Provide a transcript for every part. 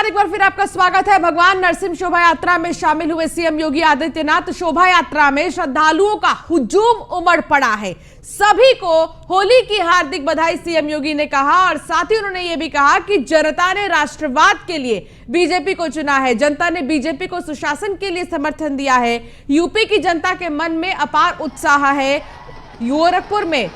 एक बार फिर आपका स्वागत है। भगवान नरसिंह शोभा यात्रा में शामिल हुए सीएम योगी आदित्यनाथ। शोभा यात्रा में श्रद्धालुओं का हुजूम उमड़ पड़ा है। सभी को होली की हार्दिक बधाई सीएम योगी ने कहा और साथ ही उन्होंने यह भी कहा कि जनता ने राष्ट्रवाद के लिए बीजेपी को चुना है। जनता ने बीजेपी को सुशासन के लिए समर्थन दिया है। यूपी की जनता के मन में अपार उत्साह है। गोरखपुर में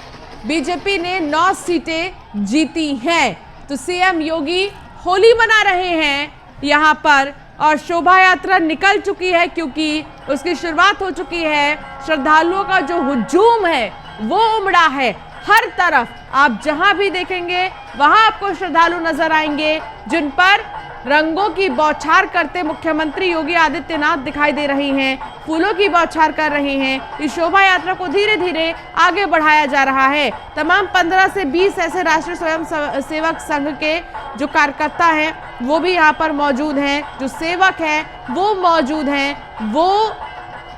बीजेपी ने 9 सीटें जीती हैं। तो सीएम योगी होली मना रहे हैं यहां पर और शोभा यात्रा निकल चुकी है क्योंकि उसकी शुरुआत हो चुकी है। श्रद्धालुओं का जो हुजूम है वो उमड़ा है। हर तरफ आप जहां भी देखेंगे वहां आपको श्रद्धालु नजर आएंगे जिन पर रंगों की बौछार करते मुख्यमंत्री योगी आदित्यनाथ दिखाई दे रही हैं, फूलों की बौछार कर रहे हैं। इस शोभा यात्रा को धीरे धीरे आगे बढ़ाया जा रहा है। तमाम 15 से 20 ऐसे राष्ट्रीय स्वयं सेवक संघ के जो कार्यकर्ता हैं वो भी यहाँ पर मौजूद हैं, जो सेवक हैं वो मौजूद हैं, वो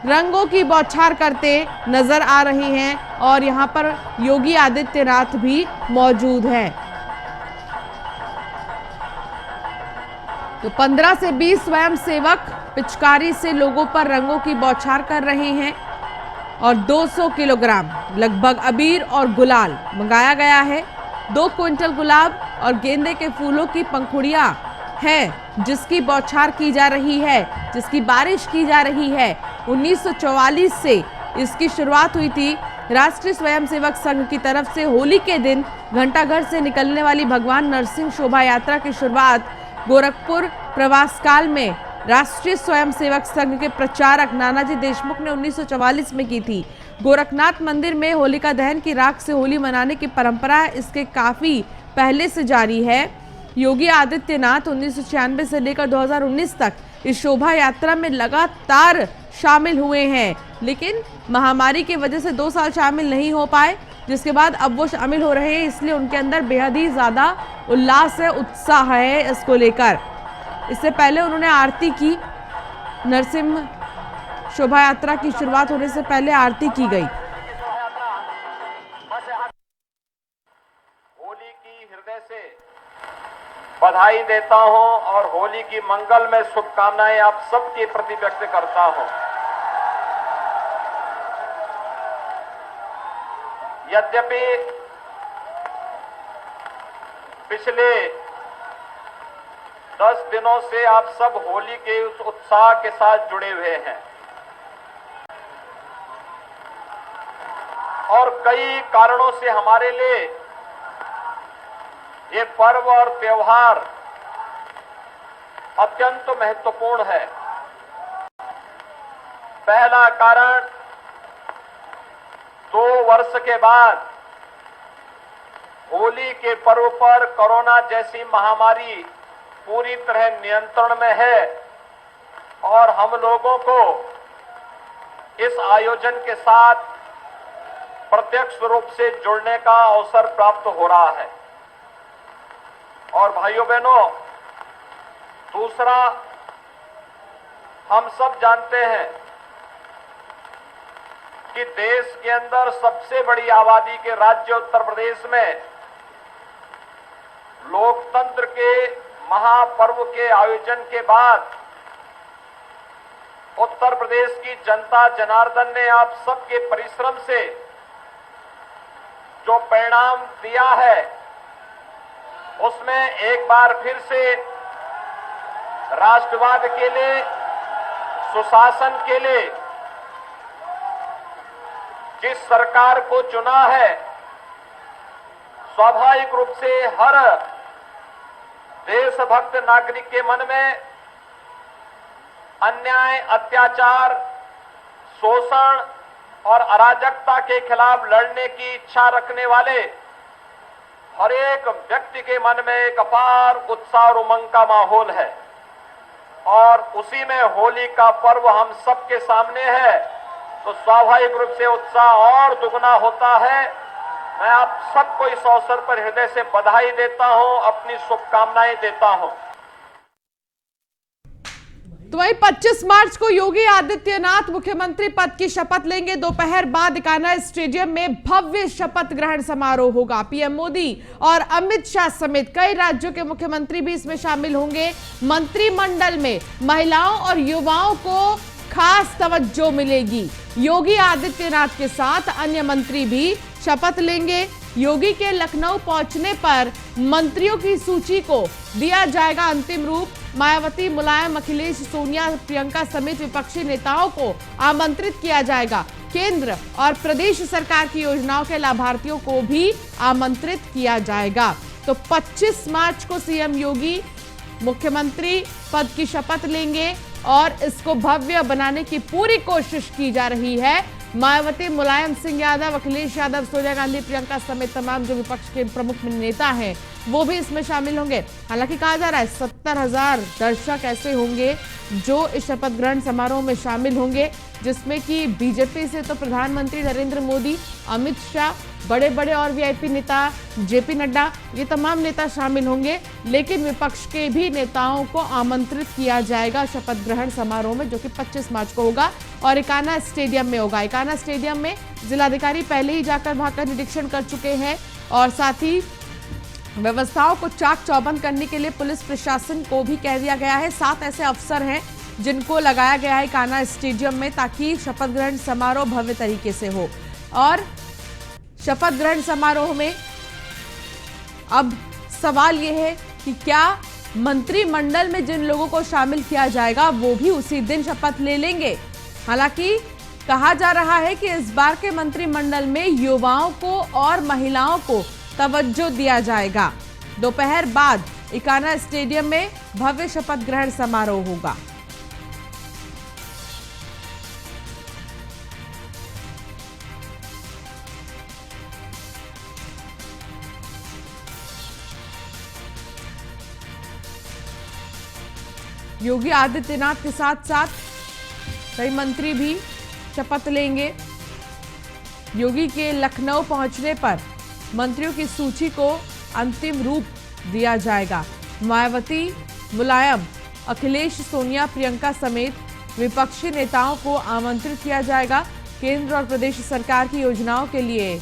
रंगों की बौछार करते नजर आ रही हैं और यहाँ पर योगी आदित्यनाथ भी मौजूद हैं। तो 15 से 20 स्वयं सेवक पिचकारी से लोगों पर रंगों की बौछार कर रहे हैं और 200 किलोग्राम लगभग अबीर और गुलाल मंगाया गया है। 2 क्विंटल गुलाब और गेंदे के फूलों की पंखुड़ियां हैं जिसकी बौछार की जा रही है, जिसकी बारिश की जा रही है। 1944 से इसकी शुरुआत हुई थी। राष्ट्रीय स्वयंसेवक संघ की तरफ से होली के दिन घंटाघर से निकलने वाली भगवान नरसिंह शोभा यात्रा की शुरुआत गोरखपुर प्रवास काल में राष्ट्रीय स्वयंसेवक संघ के प्रचारक नानाजी देशमुख ने 1944 में की थी। गोरखनाथ मंदिर में होलिका दहन की राख से होली मनाने की परंपरा इसके काफी पहले से जारी है। योगी आदित्यनाथ 1996 से लेकर 2019 तक इस शोभा यात्रा में लगातार शामिल हुए हैं, लेकिन महामारी की वजह से 2 साल शामिल नहीं हो पाए, जिसके बाद अब वो शामिल हो रहे हैं। इसलिए उनके अंदर बेहद ही ज्यादा उल्लास है, उत्साह है इसको लेकर। इससे पहले उन्होंने आरती की। नरसिंह शोभा यात्रा की शुरुआत होने से पहले आरती की गई। होली की हृदय से बधाई देता हूं और होली की मंगल में शुभकामनाएं आप सबके प्रति व्यक्त करता हूं। यद्यपि पिछले 10 दिनों से आप सब होली के उस उत्साह के साथ जुड़े हुए हैं और कई कारणों से हमारे लिए ये पर्व और त्योहार अत्यंत महत्वपूर्ण है। पहला कारण 2 वर्ष के बाद होली के पर्व पर कोरोना जैसी महामारी पूरी तरह नियंत्रण में है और हम लोगों को इस आयोजन के साथ प्रत्यक्ष रूप से जुड़ने का अवसर प्राप्त हो रहा है। और भाइयों बहनों, दूसरा, हम सब जानते हैं कि देश के अंदर सबसे बड़ी आबादी के राज्य उत्तर प्रदेश में लोकतंत्र के महापर्व के आयोजन के बाद उत्तर प्रदेश की जनता जनार्दन ने आप सबके परिश्रम से जो परिणाम दिया है उसमें एक बार फिर से राष्ट्रवाद के लिए, सुशासन के लिए जिस सरकार को चुना है, स्वाभाविक रूप से हर देशभक्त नागरिक के मन में अन्याय, अत्याचार, शोषण और अराजकता के खिलाफ लड़ने की इच्छा रखने वाले हर एक व्यक्ति के मन में एक अपार उत्साह और उमंग का माहौल है और उसी में होली का पर्व हम सबके सामने है, तो स्वाभाविक रूप से उत्साह और दुगना होता है। मैं आप सबको इस अवसर पर हृदय से बधाई देता हूं, अपनी शुभकामनाएं देता हूं। तो वहीं 25 मार्च को योगी आदित्यनाथ मुख्यमंत्री पद की शपथ लेंगे। दोपहर बाद इकाना स्टेडियम में भव्य शपथ ग्रहण समारोह होगा। पीएम मोदी और अमित शाह समेत कई राज्यों के मुख्यमंत्री भी इसमें शामिल होंगे। मंत्रिमंडल में महिलाओं और युवाओं को खास तवज्जो मिलेगी। योगी आदित्यनाथ के साथ अन्य मंत्री भी शपथ लेंगे। योगी के लखनऊ पहुंचने पर मंत्रियों की सूची को दिया जाएगा अंतिम रूप। मायावती, मुलायम, अखिलेश, सोनिया, प्रियंका समेत विपक्षी नेताओं को आमंत्रित किया जाएगा। केंद्र और प्रदेश सरकार की योजनाओं के लाभार्थियों को भी आमंत्रित किया जाएगा। तो 25 मार्च को सीएम योगी मुख्यमंत्री पद की शपथ लेंगे और इसको भव्य बनाने की पूरी कोशिश की जा रही है। मायावती, मुलायम सिंह यादव, अखिलेश यादव, सोनिया गांधी, प्रियंका समेत तमाम जो विपक्ष के प्रमुख नेता हैं वो भी इसमें शामिल होंगे। हालांकि कहा जा रहा है 70,000 दर्शक ऐसे होंगे जो इस शपथ ग्रहण समारोह में शामिल होंगे, जिसमें कि बीजेपी से तो प्रधानमंत्री नरेंद्र मोदी, अमित शाह, बड़े बड़े और वीआईपी नेता जेपी नड्डा, ये तमाम नेता शामिल होंगे। लेकिन विपक्ष के भी नेताओं को आमंत्रित किया जाएगा शपथ ग्रहण समारोह में, जो कि 25 मार्च को होगा और इकाना स्टेडियम में होगा। इकाना स्टेडियम में जिलाधिकारी पहले ही जाकर वहां का निरीक्षण कर चुके हैं और साथ ही व्यवस्थाओं को चाक चौबंद करने के लिए पुलिस प्रशासन को भी कह दिया गया है। 7 ऐसे अफसर हैं जिनको लगाया गया है कान्हा स्टेडियम में, ताकि शपथ ग्रहण समारोह भव्य तरीके से हो। और शपथ ग्रहण समारोह में अब सवाल यह है कि क्या मंत्रिमंडल में जिन लोगों को शामिल किया जाएगा वो भी उसी दिन शपथ ले लेंगे। हालांकि कहा जा रहा है कि इस बार के मंत्रिमंडल में युवाओं को और महिलाओं को तवज्जो दिया जाएगा। दोपहर बाद इकाना स्टेडियम में भव्य शपथ ग्रहण समारोह होगा। योगी आदित्यनाथ के साथ साथ कई मंत्री भी शपथ लेंगे। योगी के लखनऊ पहुंचने पर मंत्रियों की सूची को अंतिम रूप दिया जाएगा। मायावती, मुलायम, अखिलेश, सोनिया, प्रियंका समेत विपक्षी नेताओं को आमंत्रित किया जाएगा। केंद्र और प्रदेश सरकार की योजनाओं के लिए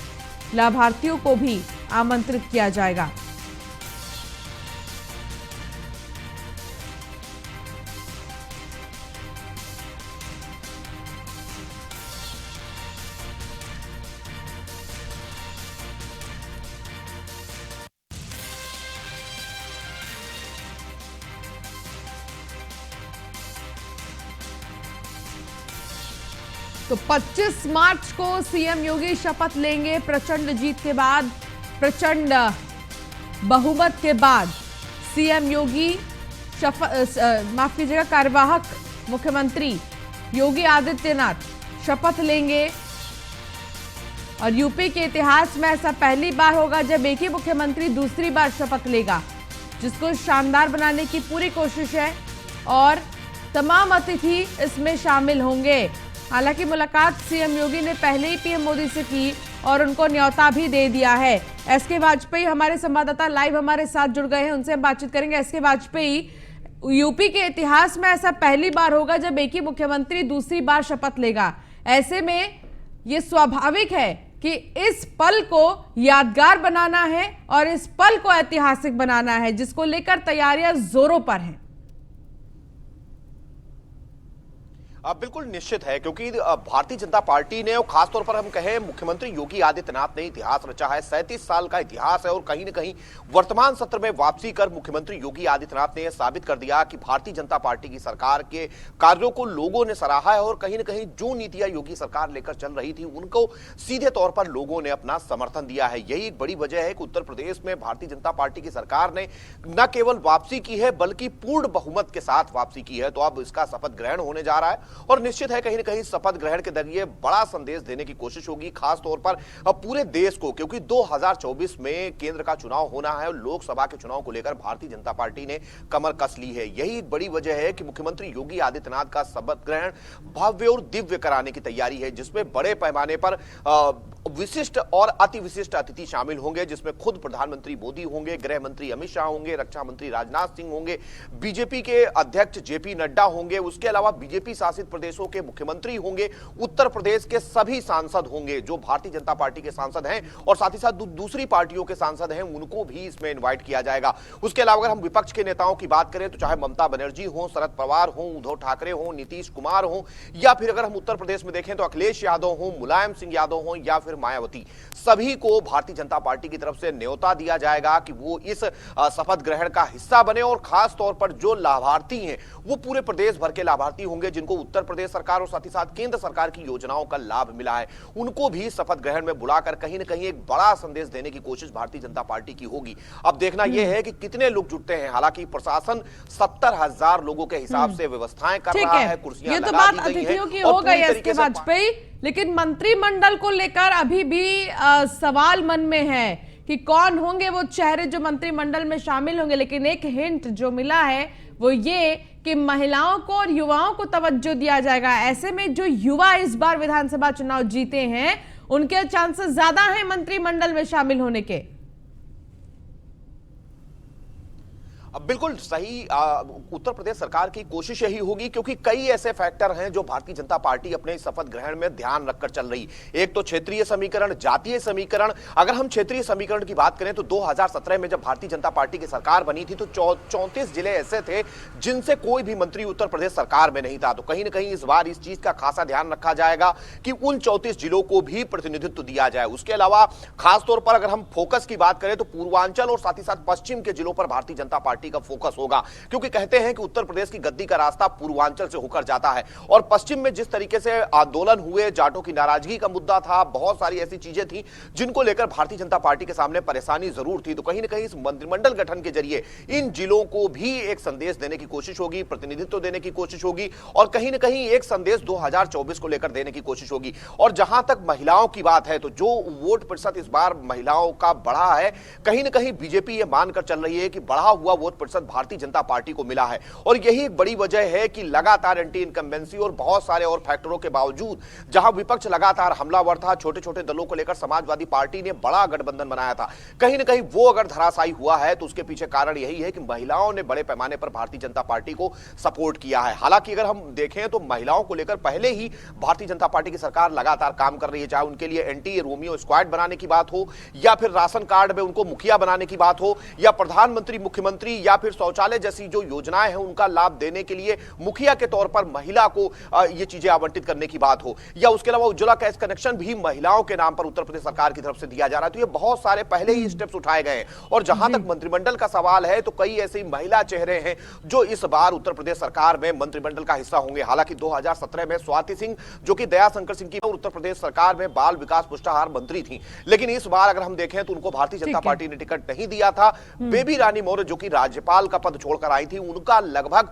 लाभार्थियों को भी आमंत्रित किया जाएगा। तो 25 मार्च को सीएम योगी शपथ लेंगे। प्रचंड जीत के बाद, प्रचंड बहुमत के बाद सीएम योगी माफ कीजिएगा, कार्यवाहक मुख्यमंत्री योगी आदित्यनाथ शपथ लेंगे। और यूपी के इतिहास में ऐसा पहली बार होगा जब एक ही मुख्यमंत्री दूसरी बार शपथ लेगा, जिसको शानदार बनाने की पूरी कोशिश है और तमाम अतिथि इसमें शामिल होंगे। हालांकि मुलाकात सीएम योगी ने पहले ही पीएम मोदी से की और उनको न्योता भी दे दिया है। एसके वाजपेयी हमारे संवाददाता लाइव हमारे साथ जुड़ गए हैं, उनसे हम बातचीत करेंगे। एसके वाजपेयी, यूपी के इतिहास में ऐसा पहली बार होगा जब एक ही मुख्यमंत्री दूसरी बार शपथ लेगा। ऐसे में ये स्वाभाविक है कि इस पल को यादगार बनाना है और इस पल को ऐतिहासिक बनाना है, जिसको लेकर तैयारियां जोरों पर हैं। बिल्कुल निश्चित है, क्योंकि भारतीय जनता पार्टी ने और खासतौर पर हम कहें मुख्यमंत्री योगी आदित्यनाथ ने इतिहास रचा है। 37 साल का इतिहास है और कहीं न कहीं वर्तमान सत्र में वापसी कर मुख्यमंत्री योगी आदित्यनाथ ने यह साबित कर दिया कि भारतीय जनता पार्टी की सरकार के कार्यों को लोगों ने सराहा है और कहीं न कहीं जो नीतियां योगी सरकार लेकर चल रही थी उनको सीधे तौर पर लोगों ने अपना समर्थन दिया है। यही एक बड़ी वजह है कि उत्तर प्रदेश में भारतीय जनता पार्टी की सरकार ने न केवल वापसी की है बल्कि पूर्ण बहुमत के साथ वापसी की है। तो अब इसका शपथ ग्रहण होने जा रहा है और निश्चित है कहीं न कहीं शपथ ग्रहण के जरिए बड़ा संदेश देने की कोशिश होगी, खास तौर पर पूरे देश को, क्योंकि 2024 में केंद्र का चुनाव होना है और लोकसभा के चुनाव को लेकर भारतीय जनता पार्टी ने कमर कस ली है। यही एक बड़ी वजह है कि मुख्यमंत्री योगी आदित्यनाथ का शपथ ग्रहण भव्य और दिव्य कराने की तैयारी है, जिसमें बड़े पैमाने पर विशिष्ट और अति विशिष्ट अतिथि शामिल होंगे, जिसमें खुद प्रधानमंत्री मोदी होंगे, गृह मंत्री अमित शाह होंगे, रक्षा मंत्री राजनाथ सिंह होंगे, बीजेपी के अध्यक्ष जेपी नड्डा होंगे, उसके अलावा बीजेपी शासित प्रदेशों के मुख्यमंत्री होंगे, उत्तर प्रदेश के सभी सांसद होंगे जो भारतीय जनता पार्टी के सांसद हैं, और साथ ही साथ दूसरी पार्टियों के सांसद हैं उनको भी इसमें इन्वाइट किया जाएगा। उसके अलावा अगर हम विपक्ष के नेताओं की बात करें तो चाहे ममता बनर्जी हो, शरद पवार हो, उद्धव ठाकरे हो, नीतीश कुमार हो, या फिर अगर हम उत्तर प्रदेश में देखें तो अखिलेश यादव हो, मुलायम सिंह यादव हो, या फिर मायावती, सभी को भारतीय जनता पार्टी की तरफ से न्योता दिया जाएगा कि वो इस शपथ ग्रहण का हिस्सा बने। और खास तौर पर जो लाभार्थी हैं वो पूरे प्रदेश भर के लाभार्थी होंगे जिनको उत्तर प्रदेश सरकार और साथ ही साथ केंद्र सरकार की योजनाओं का लाभ मिला है, उनको भी शपथ ग्रहण में बुलाकर कहीं ना कहीं एक बड़ा संदेश देने की कोशिश भारतीय जनता पार्टी की होगी। अब देखना यह है कि कितने लोग जुटते हैं। हालांकि प्रशासन 70,000 लोगों के हिसाब से व्यवस्थाएं कर रहा है, कुर्सियां ये तो लगा बात दी गई अतिथियों की हैं हो और गई पूरी है तरीके इसके से वाजपेयी, लेकिन मंत्रिमंडल को लेकर अभी भी सवाल मन में है कि कौन होंगे वो चेहरे जो मंत्रिमंडल में शामिल होंगे। लेकिन एक हिंट जो मिला है वो ये कि महिलाओं को और युवाओं को तवज्जो दिया जाएगा। ऐसे में जो युवा इस बार विधानसभा चुनाव जीते हैं उनके चांसेस ज्यादा हैं मंत्रिमंडल में शामिल होने के। अब बिल्कुल सही, उत्तर प्रदेश सरकार की कोशिश यही होगी क्योंकि कई ऐसे फैक्टर हैं जो भारतीय जनता पार्टी अपने शपथ ग्रहण में ध्यान रखकर चल रही। एक तो क्षेत्रीय समीकरण, जातीय समीकरण। अगर हम क्षेत्रीय समीकरण की बात करें तो 2017 में जब भारतीय जनता पार्टी की सरकार बनी थी तो 34 जिले ऐसे थे जिनसे कोई भी मंत्री उत्तर प्रदेश सरकार में नहीं था। तो कहीं ना कहीं इस बार इस चीज का खासा ध्यान रखा जाएगा कि उन 34 जिलों को भी प्रतिनिधित्व दिया जाए। उसके अलावा खासतौर पर अगर हम फोकस की बात करें तो पूर्वांचल और साथ ही साथ पश्चिम के जिलों पर भारतीय जनता पार्टी का फोकस होगा, क्योंकि कहते हैं कि उत्तर प्रदेश की गद्दी का रास्ता पूर्वांचल से होकर जाता है। और पश्चिम में जिस तरीके से आंदोलन हुए, जाटों की नाराजगी का मुद्दा था, बहुत सारी ऐसी चीजें थी जिनको लेकर भारतीय जनता पार्टी के सामने परेशानी जरूर थी। तो कहीं ना कहीं इस मंत्रिमंडल गठन के जरिए इन जिलों को भी एक संदेश देने की कोशिश होगी, प्रतिनिधित्व देने की कोशिश होगी, और कहीं ना कहीं एक संदेश 2024 को लेकर देने की कोशिश होगी। और जहां तक महिलाओं की बात है तो जो वोट प्रतिशत इस बार महिलाओं का बढ़ा है, कहीं ना कहीं बीजेपी यह मानकर चल रही है कि बढ़ा हुआ वोट प्रतिशत भारतीय जनता पार्टी को मिला है। और यही एक बड़ी वजह है कि लगातार एंटी इनकम्बेंसी और बहुत सारे और फैक्टरों के बावजूद जहां विपक्ष लगातार हमलावर था, छोटे छोटे दलों को लेकर समाजवादी पार्टी ने बड़ा गठबंधन बनाया था, कहीं ना कहीं वो अगर धराशायी हुआ है तो उसके पीछे कारण यही है कि महिलाओं ने बड़े पैमाने पर भारतीय जनता पार्टी को सपोर्ट किया है। हालांकि अगर हम देखें तो महिलाओं को लेकर पहले ही भारतीय जनता पार्टी की सरकार लगातार काम कर रही है, चाहे उनके लिए एंटी रोमियो स्क्वाड बनाने की बात हो, या फिर राशन कार्ड में उनको मुखिया बनाने की बात हो, या प्रधानमंत्री, मुख्यमंत्री, या फिर शौचालय जैसी जो योजनाएं हैं उनका लाभ देने के लिए मुखिया के तौर पर महिला को ये चीजें आवंटित करने की बात हो, या उसके अलावा उज्ज्वला गैस कनेक्शन भी महिलाओं के नाम पर उत्तर प्रदेश सरकार की तरफ से दिया जा रहा है। तो ये बहुत सारे पहले ही स्टेप्स उठाए गए हैं। और जहां तक मंत्रिमंडल का सवाल है तो कई ऐसे महिला चेहरे हैं जो इस बार उत्तर प्रदेश सरकार में मंत्रिमंडल का हिस्सा होंगे। हालांकि 2017 में स्वाति सिंह जो कि दयाशंकर सिंह की उत्तर प्रदेश सरकार में बाल विकास पुष्टाहार मंत्री थी, लेकिन इस बार अगर हम देखें तो उनको भारतीय जनता पार्टी ने टिकट नहीं दिया था। बेबी रानी मौर्य जो कि राज्यपाल का पद छोड़कर आई थी, उनका लगभग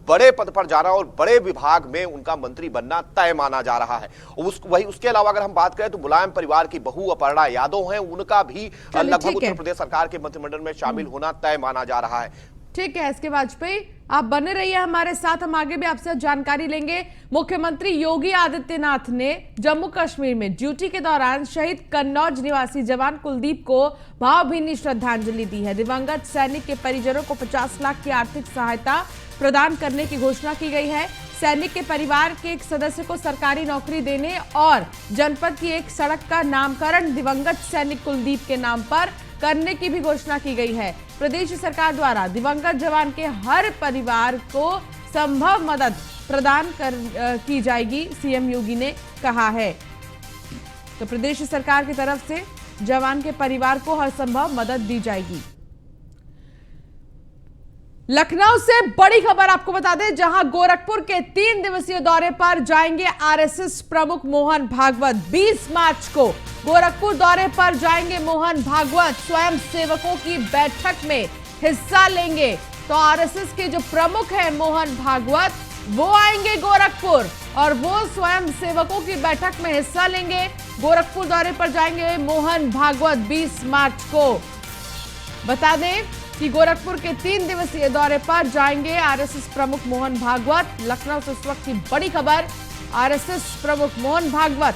बड़े पद पर जाना और बड़े विभाग में उनका मंत्री बनना तय माना जा रहा है। उसके अलावा अगर हम बात करें तो मुलायम परिवार की बहू अपर्णा यादव हैं, उनका भी लगभग उत्तर प्रदेश सरकार के मंत्रिमंडल में शामिल होना तय माना जा रहा है। ठीक है, इसके वाजपेयी आप बने रहिए हमारे साथ, हम आगे भी आपसे जानकारी लेंगे। मुख्यमंत्री योगी आदित्यनाथ ने जम्मू कश्मीर में ड्यूटी के दौरान शहीद कन्नौज निवासी जवान कुलदीप को भावभीनी श्रद्धांजलि दी है। दिवंगत सैनिक के परिजनों को 50 लाख की आर्थिक सहायता प्रदान करने की घोषणा की गई है। सैनिक के परिवार के एक सदस्य को सरकारी नौकरी देने और जनपद की एक सड़क का नामकरण दिवंगत सैनिक कुलदीप के नाम पर करने की भी घोषणा की गई है। प्रदेश सरकार द्वारा दिवंगत जवान के हर परिवार को संभव मदद प्रदान की जाएगी, सीएम योगी ने कहा है। तो प्रदेश सरकार की तरफ से जवान के परिवार को हर संभव मदद दी जाएगी। लखनऊ से बड़ी खबर आपको बता दें, जहां गोरखपुर के 3 दिवसीय दौरे पर जाएंगे आरएसएस प्रमुख मोहन भागवत। 20 मार्च को गोरखपुर दौरे पर जाएंगे मोहन भागवत, स्वयं सेवकों की बैठक में हिस्सा लेंगे। तो आरएसएस के जो प्रमुख हैं मोहन भागवत, वो आएंगे गोरखपुर और वो स्वयं सेवकों की बैठक में हिस्सा लेंगे। गोरखपुर दौरे पर जाएंगे मोहन भागवत 20 मार्च को। बता दें कि गोरखपुर के 3 दिवसीय दौरे पर जाएंगे आरएसएस प्रमुख मोहन भागवत। लखनऊ से इस वक्त की बड़ी खबर, आरएसएस प्रमुख मोहन भागवत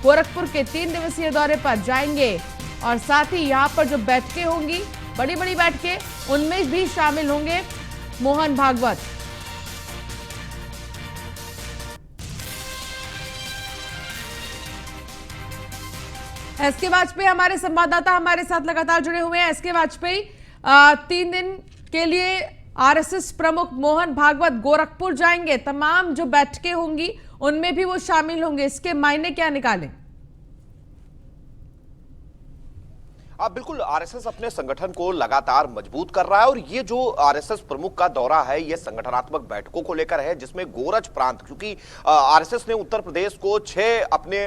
गोरखपुर के 3 दिवसीय दौरे पर जाएंगे और साथ ही यहां पर जो बैठकें होंगी, बड़ी बड़ी बैठकें, उनमें भी शामिल होंगे मोहन भागवत। एसके वाजपेयी हमारे संवाददाता हमारे साथ लगातार जुड़े हुए हैं। एसके वाजपेयी, 3 दिन के लिए आरएसएस प्रमुख मोहन भागवत गोरखपुर जाएंगे, तमाम जो बैठकें होंगी उनमें भी वो शामिल होंगे, इसके मायने क्या निकालें? बिल्कुल, आरएसएस अपने संगठन को लगातार मजबूत कर रहा है और ये जो आरएसएस प्रमुख का दौरा है ये संगठनात्मक बैठकों को लेकर है, जिसमें गोरज प्रांत, क्योंकि आरएसएस ने उत्तर प्रदेश को 6 अपने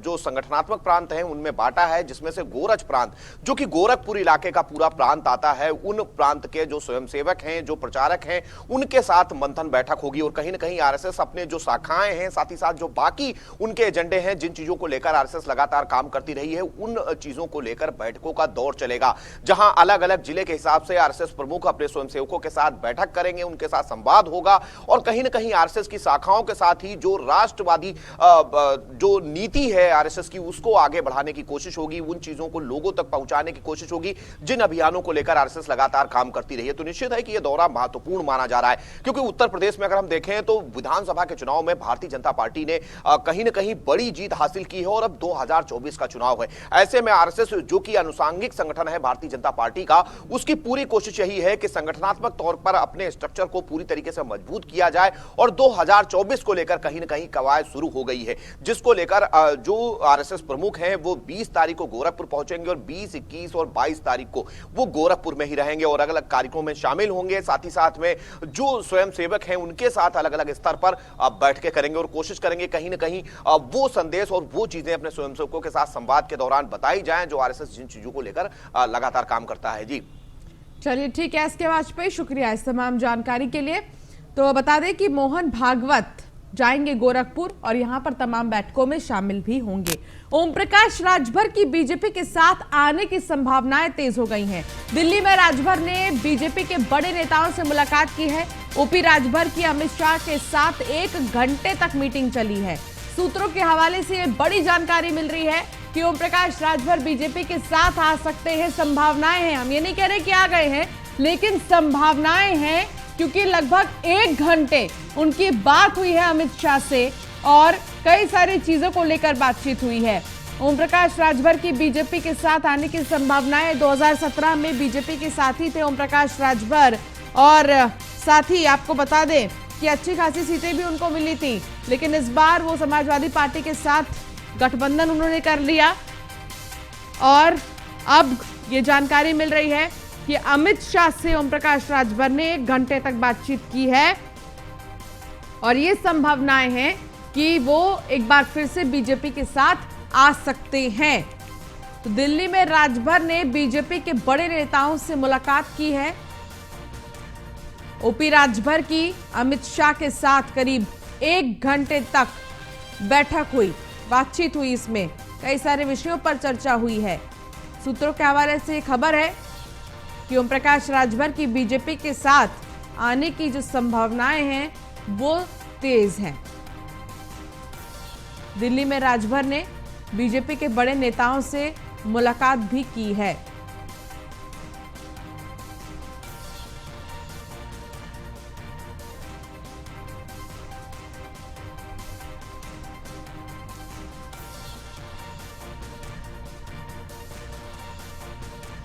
जो संगठनात्मक प्रांत हैं उनमें बांटा है, जिसमें से गोरज प्रांत जो कि गोरखपुर इलाके का पूरा प्रांत आता है, उन प्रांत के जो स्वयंसेवक हैं, जो प्रचारक हैं, उनके साथ मंथन बैठक होगी और कहीं ना कहीं आरएसएस अपने जो शाखाएं हैं, साथ ही साथ जो बाकी उनके एजेंडे हैं, जिन चीजों को लेकर आरएसएस लगातार काम करती रही है, उन चीजों को लेकर बैठकों का दौर चलेगा, जहां अलग अलग जिले के हिसाब से आरएसएस प्रमुख अपने स्वयंसेवकों के साथ बैठक करेंगे, उनके साथ संवाद होगा और कहीं ना कहीं आरएसएस की शाखाओं के साथ ही जो राष्ट्रवादी जो नीति है आरएसएस की, उसको आगे बढ़ाने की कोशिश होगी, उन चीजों को लोगों तक पहुंचाने की कोशिश होगी जिन अभियानों को लेकर आरएसएस लगातार काम करती रही है। तो निश्चित है कि यह दौरा महत्वपूर्ण माना जा रहा है, क्योंकि उत्तर प्रदेश में अगर हम देखें तो विधानसभा के चुनाव में भारतीय जनता पार्टी ने कहीं ना कहीं बड़ी जीत हासिल की है और अब 2024 का चुनाव है। ऐसे में आरएसएस जो कि अनुसांगिक संगठन है भारतीय जनता पार्टी का, उसकी पूरी कोशिश यही है कि संगठनात्मक तौर पर अपने स्ट्रक्चर को पूरी तरीके से मजबूत किया जाए और 2024 को लेकर कहीं ना कहीं कवायद शुरू हो गई है, जिसको लेकर जो आरएसएस प्रमुख हैं वो 20 तारीख को गोरखपुर पहुंचेंगे और 20, 21 और 22 तारीख को वो गोरखपुर में ही रहेंगे और अलग अलग कार्यक्रमों में शामिल होंगे। साथ ही साथ में जो स्वयंसेवक हैं उनके साथ अलग अलग स्तर पर बैठकें करेंगे और कोशिश करेंगे कहीं ना कहीं वो संदेश और वो चीजें अपने स्वयंसेवकों के साथ संवाद के दौरान बताई जाएं जो आरएसएस जिन चीजों को लेकर लगातार काम करता है। जी चलिए ठीक है एसके वाजपेयी, शुक्रिया इस तमाम जानकारी के लिए। तो बता दें कि मोहन भागवत जाएंगे गोरखपुर और यहां पर तमाम बैठकों में शामिल भी होंगे। ओम प्रकाश राजभर की बीजेपी के साथ आने की संभावनाएं तेज हो गई हैं। दिल्ली में राजभर ने बीजेपी के बड़े नेताओं से मुलाकात की है। ओपी राजभर की अमित शाह के साथ 1 घंटे तक मीटिंग चली है। सूत्रों के हवाले से ये बड़ी जानकारी मिल रही है कि ओम प्रकाश राजभर बीजेपी के साथ आ सकते हैं। संभावनाएं हैं, हम ये नहीं कह रहे कि आ गए हैं, लेकिन संभावनाएं हैं, क्योंकि लगभग 1 घंटे उनकी बात हुई है अमित शाह से और कई सारी चीजों को लेकर बातचीत हुई है। ओम प्रकाश राजभर की बीजेपी के साथ आने की संभावनाएं, 2017 में बीजेपी के साथी थे ओम प्रकाश राजभर और साथ ही आपको बता दें कि अच्छी खासी सीटें भी उनको मिली थी, लेकिन इस बार वो समाजवादी पार्टी के साथ गठबंधन उन्होंने कर लिया और अब ये जानकारी मिल रही है कि अमित शाह से ओम प्रकाश राजभर ने 1 घंटे तक बातचीत की है और ये संभावनाएं हैं कि वो एक बार फिर से बीजेपी के साथ आ सकते हैं। तो दिल्ली में राजभर ने बीजेपी के बड़े नेताओं से मुलाकात की है। ओपी राजभर की अमित शाह के साथ करीब 1 घंटे तक बैठक हुई, बातचीत हुई, इसमें कई सारे विषयों पर चर्चा हुई है। सूत्रों के हवाले से खबर है कि ओम प्रकाश राजभर की बीजेपी के साथ आने की जो संभावनाएं हैं वो तेज हैं। दिल्ली में राजभर ने बीजेपी के बड़े नेताओं से मुलाकात भी की है।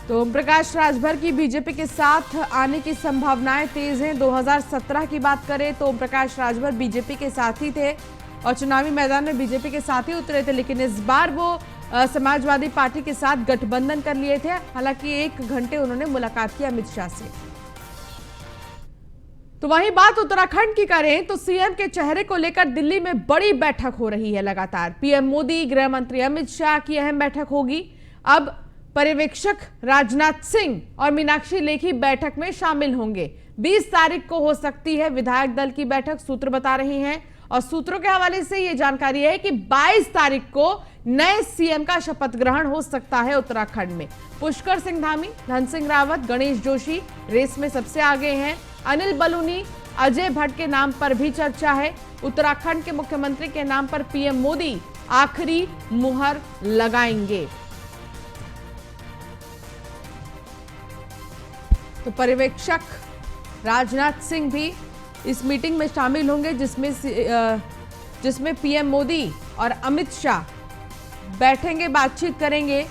तो ओम प्रकाश राजभर की बीजेपी के साथ आने की संभावनाएं तेज हैं। 2017 की बात करें तो ओम प्रकाश राजभर बीजेपी के साथ ही थे और चुनावी मैदान में बीजेपी के साथ ही उतरे थे, लेकिन इस बार वो समाजवादी पार्टी के साथ गठबंधन कर लिए थे। हालांकि 1 घंटे उन्होंने मुलाकात की अमित शाह से। तो वहीं बात उत्तराखंड की करें तो सीएम के चेहरे को लेकर दिल्ली में बड़ी बैठक हो रही है लगातार। पीएम मोदी, गृह मंत्री अमित शाह की अहम बैठक होगी। अब पर्यवेक्षक राजनाथ सिंह और मीनाक्षी लेखी बैठक में शामिल होंगे। 20 तारीख को हो सकती है विधायक दल की बैठक, सूत्र बता रहे हैं। और सूत्रों के हवाले से यह जानकारी है कि 22 तारीख को नए सीएम का शपथ ग्रहण हो सकता है उत्तराखंड में। पुष्कर सिंह धामी, धन सिंह रावत, गणेश जोशी रेस में सबसे आगे हैं। अनिल बलूनी, अजय भट्ट के नाम पर भी चर्चा है। उत्तराखंड के मुख्यमंत्री के नाम पर पीएम मोदी आखिरी मुहर लगाएंगे। तो पर्यवेक्षक राजनाथ सिंह भी इस मीटिंग में शामिल होंगे, जिसमें पीएम मोदी और अमित शाह बैठेंगे, बातचीत करेंगे।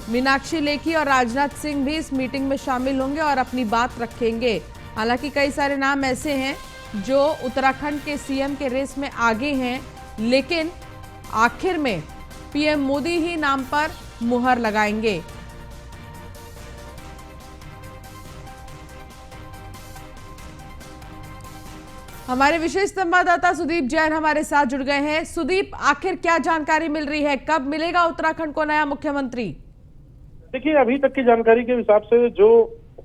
मीनाक्षी लेखी और राजनाथ सिंह भी इस मीटिंग में शामिल होंगे और अपनी बात रखेंगे। हालांकि कई सारे नाम ऐसे हैं जो उत्तराखंड के सीएम के रेस में आगे हैं, लेकिन आखिर में पीएम मोदी ही नाम पर मुहर लगाएंगे। हमारे विशेष संवाददाता सुदीप जैन हमारे साथ जुड़ गए हैं। सुदीप, आखिर क्या जानकारी मिल रही है, कब मिलेगा उत्तराखंड को नया मुख्यमंत्री? देखिए, अभी तक की जानकारी के हिसाब से जो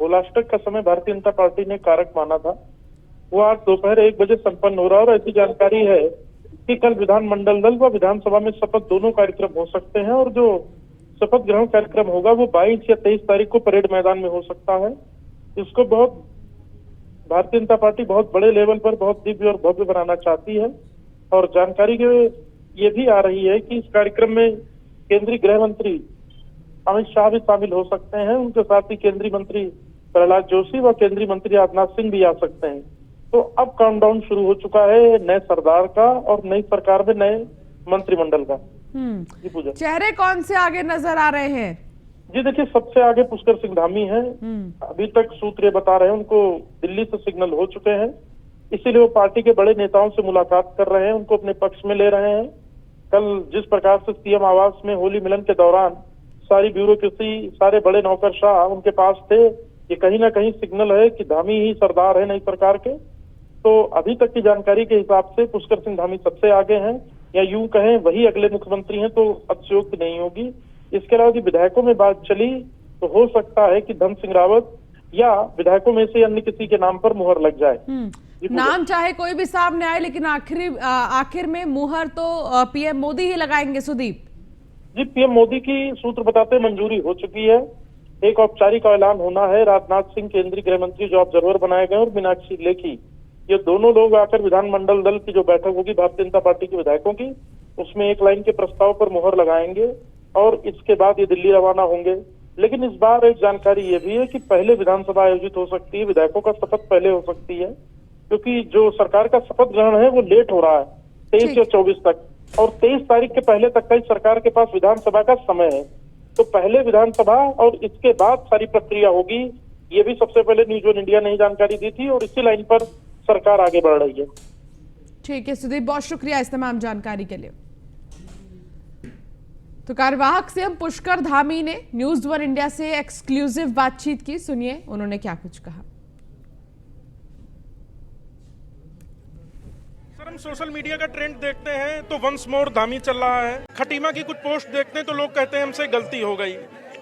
होलाष्टक का समय भारतीय जनता पार्टी ने कारक माना था, वो आज दोपहर 1 बजे संपन्न हो रहा है। और ऐसी जानकारी है कि कल विधानमंडल दल व विधानसभा में शपथ दोनों कार्यक्रम हो सकते हैं। और जो शपथ ग्रहण कार्यक्रम होगा वो 22 या 23 तारीख को परेड मैदान में हो सकता है। इसको बहुत भारतीय जनता पार्टी बहुत बड़े लेवल पर बहुत दिव्य और भव्य बनाना चाहती है। और जानकारी ये भी आ रही है कि इस कार्यक्रम में केंद्रीय गृह मंत्री अमित शाह भी शामिल हो सकते हैं। उनके साथ ही केंद्रीय मंत्री प्रहलाद जोशी व केंद्रीय मंत्री राजनाथ सिंह भी आ सकते हैं। तो अब काउंटडाउन शुरू हो चुका है नए सरदार का और नई सरकार में नए मंत्रिमंडल का। जी पूजा, चेहरे कौन से आगे नजर आ रहे हैं? जी देखिए, सबसे आगे पुष्कर सिंह धामी हैं। अभी तक सूत्र ये बता रहे हैं उनको दिल्ली से सिग्नल हो चुके हैं, इसीलिए वो पार्टी के बड़े नेताओं से मुलाकात कर रहे हैं, उनको अपने पक्ष में ले रहे हैं। कल जिस प्रकार से सीएम आवास में होली मिलन के दौरान सारी ब्यूरोक्रेसी, सारे बड़े नौकरशाह उनके पास थे, ये कहीं ना कहीं सिग्नल है कि धामी ही सरदार है नई सरकार के। तो अभी तक की जानकारी के हिसाब से पुष्कर सिंह धामी सबसे आगे हैं, या यूं कहें वही अगले मुख्यमंत्री हैं, तो अतिशयोक्ति नहीं होगी। इसके अलावा विधायकों में बात चली तो हो सकता है कि धन सिंह रावत या विधायकों में से अन्य किसी के नाम पर मुहर लग जाए। नाम चाहे कोई भी सामने आए, लेकिन आखिर में मुहर तो पीएम मोदी ही लगाएंगे। सुदीप जी, पीएम मोदी की सूत्र बताते मंजूरी हो चुकी है, एक औपचारिक ऐलान होना है। राजनाथ सिंह केंद्रीय गृह मंत्री जो ऑब्जर्वर बनाए गए और मीनाक्षी लेखी, ये दोनों लोग आकर विधानमंडल दल की जो बैठक होगी भारतीय जनता पार्टी के विधायकों की, उसमें एक लाइन के प्रस्ताव पर मुहर लगाएंगे और इसके बाद ये दिल्ली रवाना होंगे। लेकिन इस बार एक जानकारी ये भी है कि पहले विधानसभा आयोजित हो सकती है, विधायकों का शपथ पहले हो सकती है, क्योंकि जो सरकार का शपथ ग्रहण है वो लेट हो रहा है 23 या 24 तक, और 23 तारीख के पहले तक का ही सरकार के पास विधानसभा का समय है। तो पहले विधानसभा और इसके बाद सारी प्रक्रिया होगी। ये भी सबसे पहले न्यूज वन इंडिया ने जानकारी दी थी और इसी लाइन पर सरकार आगे बढ़ रही है। ठीक है सुदीप, बहुत शुक्रिया इस तमाम जानकारी के लिए। तो कार्यवाहक सीएम पुष्कर धामी ने न्यूज वन इंडिया से एक्सक्लूसिव बातचीत की, सुनिए उन्होंने क्या कुछ कहा। सर, हम सोशल मीडिया का ट्रेंड देखते हैं तो वंस मोर धामी चल रहा है। खटीमा की कुछ पोस्ट देखते हैं तो लोग कहते हैं हमसे गलती हो गई।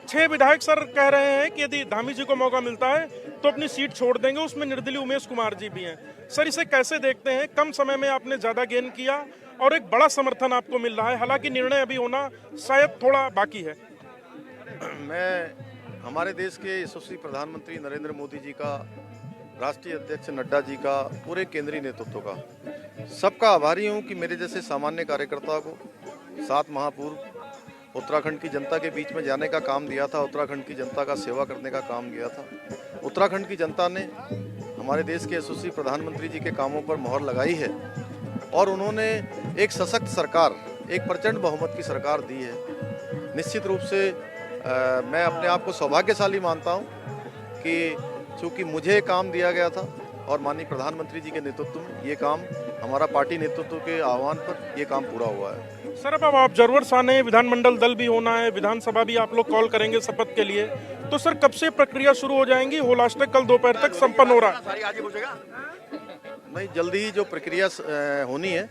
6 विधायक सर कह रहे हैं कि यदि धामी जी को मौका मिलता है तो अपनी सीट छोड़ देंगे, उसमें निर्दलीय उमेश कुमार जी भी हैं। सर, इसे कैसे देखते हैं? कम समय में आपने ज्यादा गेन किया और एक बड़ा समर्थन आपको मिल रहा है, हालांकि निर्णय अभी होना शायद थोड़ा बाकी है। मैं हमारे देश के यशस्वी प्रधानमंत्री नरेंद्र मोदी जी का, राष्ट्रीय अध्यक्ष नड्डा जी का, पूरे केंद्रीय नेतृत्व का सबका आभारी हूं कि मेरे जैसे सामान्य कार्यकर्ता को 7 माह पूर्व उत्तराखंड की जनता के बीच में जाने का काम दिया था, उत्तराखंड की जनता का सेवा करने का काम किया था। उत्तराखंड की जनता ने हमारे देश के यशस्वी प्रधानमंत्री जी के कामों पर मोहर लगाई है और उन्होंने एक सशक्त सरकार, एक प्रचंड बहुमत की सरकार दी है। निश्चित रूप से मैं अपने आप को सौभाग्यशाली मानता हूं कि चूंकि मुझे काम दिया गया था और माननीय प्रधानमंत्री जी के नेतृत्व में ये काम, हमारा पार्टी नेतृत्व के आह्वान पर ये काम पूरा हुआ है। सर, अब ऑब्जर्वर्स आने हैं, विधानमंडल दल भी होना है, विधानसभा भी आप लोग कॉल करेंगे शपथ के लिए, तो सर कब से प्रक्रिया शुरू हो जाएंगी? होलाष्टक कल दोपहर तक संपन्न हो रहा है। नहीं, जल्दी ही जो प्रक्रिया होनी है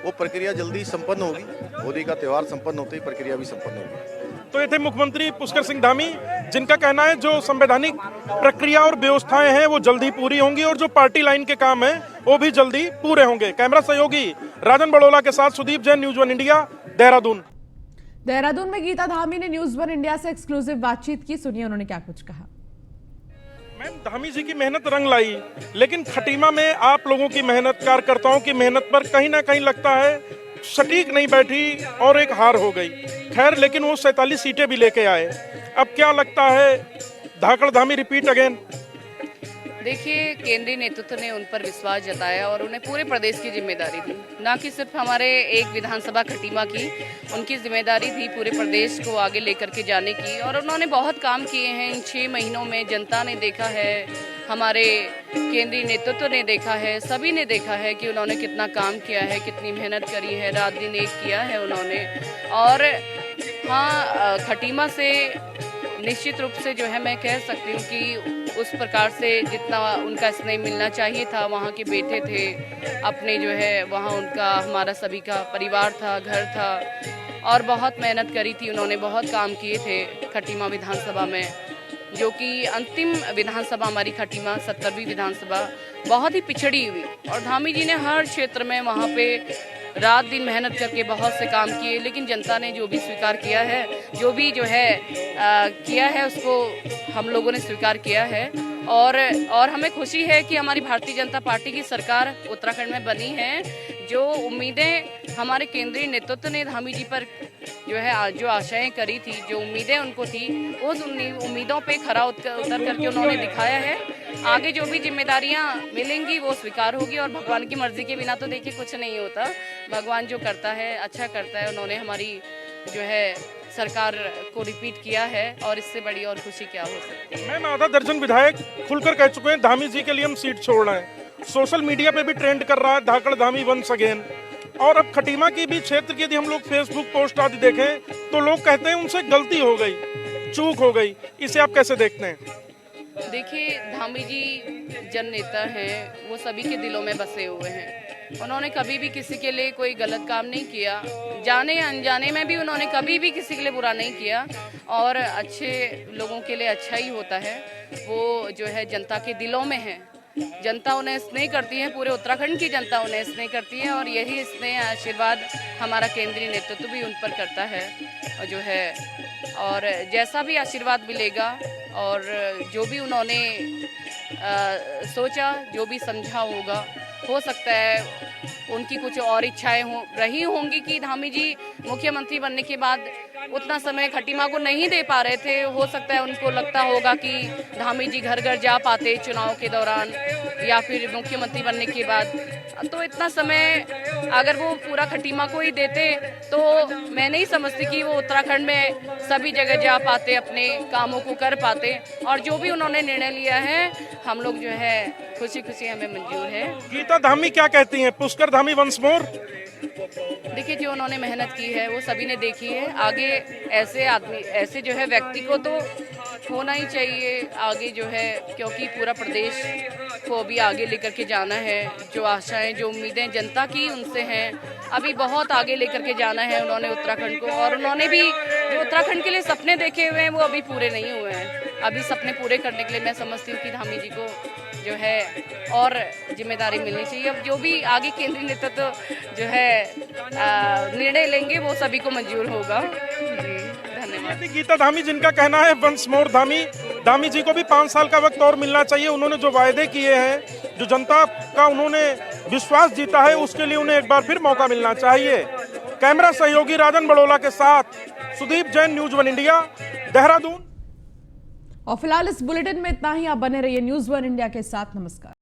वो प्रक्रिया जल्दी संपन्न होगी। होली का त्यौहार संपन्न होते ही प्रक्रिया भी संपन्न होगी। तो ये थे मुख्यमंत्री पुष्कर सिंह धामी, जिनका कहना है जो संवैधानिक प्रक्रिया और व्यवस्थाएं हैं वो जल्दी पूरी होंगी और जो पार्टी लाइन के काम है वो भी जल्दी पूरे होंगे। कैमरा सहयोगी राजन बड़ोला के साथ Sudeep Jain, News One India, Dehradun. Dehradun में गीता धामी ने न्यूज वन इंडिया से एक्सक्लूसिव बातचीत की, सुनिए उन्होंने क्या कुछ कहा। मैम, धामी जी की मेहनत रंग लाई, लेकिन खटीमा में आप लोगों की मेहनत, कार्यकर्ताओं की मेहनत पर कहीं ना कहीं लगता है सटीक नहीं बैठी और एक हार हो गई। खैर, लेकिन वो 47 सीटें भी लेके आए। अब क्या लगता है, धाकड़ धामी रिपीट अगेन? देखिए, केंद्रीय नेतृत्व ने उन पर विश्वास जताया और उन्हें पूरे प्रदेश की जिम्मेदारी दी, ना कि सिर्फ हमारे एक विधानसभा खटीमा की। उनकी जिम्मेदारी थी पूरे प्रदेश को आगे लेकर के जाने की, और उन्होंने बहुत काम किए हैं। इन 6 महीनों में जनता ने देखा है, हमारे केंद्रीय नेतृत्व ने देखा है, सभी ने देखा है कि उन्होंने कितना काम किया है, कितनी मेहनत करी है, रात दिन एक किया है उन्होंने। और हाँ, खटीमा से निश्चित रूप से जो है मैं कह सकती हूँ कि उस प्रकार से जितना उनका स्नेह मिलना चाहिए था, वहाँ के बेटे थे अपने, जो है वहाँ उनका, हमारा सभी का परिवार था, घर था, और बहुत मेहनत करी थी उन्होंने, बहुत काम किए थे खटीमा विधानसभा में, जो कि अंतिम विधानसभा हमारी खटीमा 70वीं विधानसभा बहुत ही पिछड़ी हुई। और धामी जी ने हर क्षेत्र में वहाँ पे रात दिन मेहनत करके बहुत से काम किए, लेकिन जनता ने जो भी स्वीकार किया है, जो भी जो है किया है, उसको हम लोगों ने स्वीकार किया है। और हमें खुशी है कि हमारी भारतीय जनता पार्टी की सरकार उत्तराखंड में बनी है। जो उम्मीदें हमारे केंद्रीय नेतृत्व ने धामी जी पर जो है जो आशाएं करी थी, जो उम्मीदें उनको थी, उस उम्मीदों पे खरा उतर करके उन्होंने दिखाया है। आगे जो भी जिम्मेदारियां मिलेंगी वो स्वीकार होगी, और भगवान की मर्जी के बिना तो देखिए कुछ नहीं होता। भगवान जो करता है अच्छा करता है। उन्होंने हमारी जो है सरकार को रिपीट किया है, और इससे बड़ी और खुशी क्या हो सकती है। मैम, आधा दर्जन विधायक खुलकर कह चुके हैं धामी जी के लिए हम सीट छोड़ रहे हैं। सोशल मीडिया पे भी ट्रेंड कर रहा है धाकड़ धामी वंस अगेन। और अब खटीमा की भी क्षेत्र की यदि हम लोग फेसबुक पोस्ट आदि देखें तो लोग कहते हैं उनसे गलती हो गई, चूक हो गई। इसे आप कैसे देखते हैं? देखिए, धामी जी जन नेता हैं, वो सभी के दिलों में बसे हुए हैं। उन्होंने कभी भी किसी के लिए कोई गलत काम नहीं किया, जाने अनजाने में भी उन्होंने कभी भी किसी के लिए बुरा नहीं किया, और अच्छे लोगों के लिए अच्छा ही होता है। वो जो है जनता के दिलों में है, जनता उन्हें स्नेह करती है, पूरे उत्तराखंड की जनता उन्हें स्नेह करती है, और यही स्नेह आशीर्वाद हमारा केंद्रीय नेतृत्व भी उन पर करता है। और जो है, और जैसा भी आशीर्वाद मिलेगा, और जो भी उन्होंने सोचा, जो भी समझा होगा, हो सकता है उनकी कुछ और इच्छाएं रही होंगी कि धामी जी मुख्यमंत्री बनने के बाद उतना समय खटीमा को नहीं दे पा रहे थे। हो सकता है उनको लगता होगा कि धामी जी घर घर जा पाते चुनाव के दौरान, या फिर मुख्यमंत्री बनने के बाद। तो इतना समय अगर वो पूरा खटीमा को ही देते तो मैं नहीं समझती कि वो उत्तराखंड में सभी जगह जा पाते, अपने कामों को कर पाते। और जो भी उन्होंने निर्णय लिया है, हम लोग जो है खुशी खुशी हमें मंजूर है। गीता धामी क्या कहती हैं, पुष्कर धामी वंस मोर? देखिए, जो उन्होंने मेहनत की है वो सभी ने देखी है। आगे ऐसे आदमी, ऐसे जो है व्यक्ति को तो होना ही चाहिए आगे, जो है, क्योंकि पूरा प्रदेश को भी आगे लेकर के जाना है। जो आशाएं, जो उम्मीदें जनता की उनसे हैं, अभी बहुत आगे लेकर के जाना है उन्होंने उत्तराखंड को। और उन्होंने भी जो उत्तराखंड के लिए सपने देखे हुए हैं वो अभी पूरे नहीं हुए हैं। अभी सपने पूरे करने के लिए मैं समझती हूँ कि धामी जी को जो है और जिम्मेदारी मिलनी चाहिए। अब जो भी आगे केंद्रीय नेतृत्व जो है निर्णय लेंगे वो सभी को मंजूर होगा। जी, धन्यवाद। गीता धामी जिनका कहना है वंस मोर धामी, धामी जी को भी 5 साल का वक्त और मिलना चाहिए। उन्होंने जो वायदे किए हैं, जो जनता का उन्होंने विश्वास जीता है, उसके लिए उन्हें एक बार फिर मौका मिलना चाहिए। कैमरा सहयोगी राजन बड़ोला के साथ सुदीप जैन, न्यूज 1 इंडिया, देहरादून। और फिलहाल इस बुलेटिन में इतना ही। आप बने रहिए न्यूज 1 इंडिया के साथ। नमस्कार।